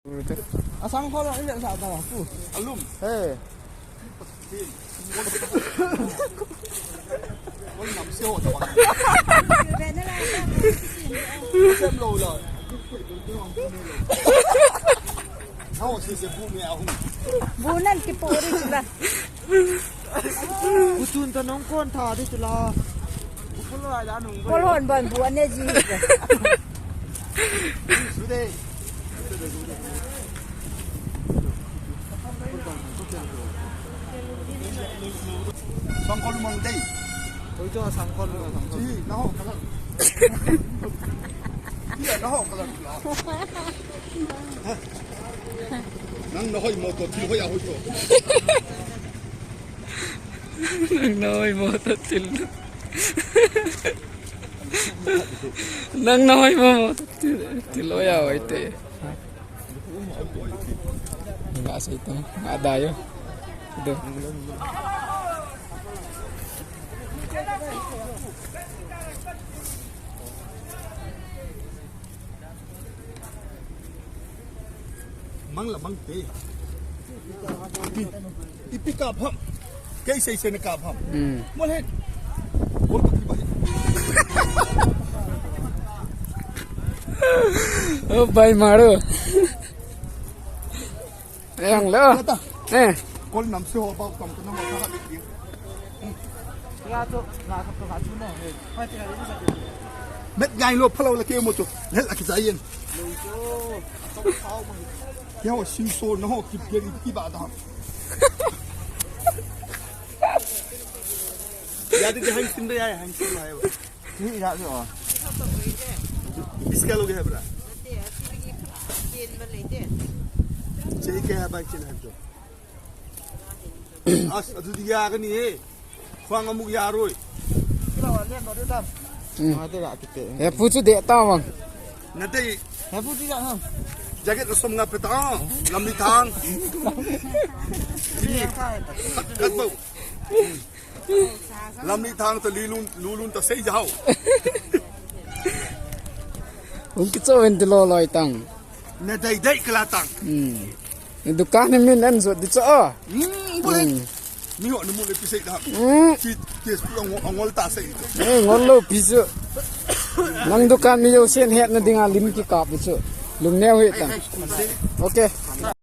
Asam kau nak lihat saat dah aku. Alum. Hey. Kau nak siapa tak? Xem lâu rồi. Nó chỉ sẽ phụ mèo không? Bulan kipo rin sila. Kucun tanong kon tha di sila. Kulo ada nung. Polhon ban buan ne ji. Sudah. Sang con mong đây. Oi cho sang kon lo sang kon. Chỉ nó học cái. Iya nó học cái. Nang nói một tổ thì hơi ảo rồi. Nang nói mo to til. Nang nói mo til oya oite. Enggak sih itu, enggak ada ya. Itu. Mang là mang tê. Ipi cà phậm. Cái xây cà phậm. Muốn hết. Muốn cái gì vậy? Oh, bay maru. Yang lo. Con nằm siêu bao cầm cái nó mà nó bị tiếng. Ya tu nak ke hatu no. Hai tengah ini saja. Met gai lo phalau la kêu một chút. Hết là cái giá yên. Kéo xin xô nó kịp kia đi bà đó. Ya đi hành xin đây hành xin này. Ni dah tu. Iska lo gaya bra. Chơi cái bài trên hành rồi. As adu dia cái này. Khoang amuk ya rồi. Kita lihat kau tu. Ah tu tak kita. Ya pucu dek tau bang. Nanti Hapu tidak ham. jaket nó xông ngập ta làm đi thang. Cắt bầu. Làm đi thang ta lu luôn ta xây giàu. Ungkit so en dilo loy tang. Nè đây đây cái là tang. Dukan ni min an so di so. Boleh. Ni họ nó muốn lấy xây đó. Chỉ ông ngol ta xây. Ngolo pisu. Nang dukan mi yo sen het na dinga lim ki kap so. Lum neo he tang. Okay.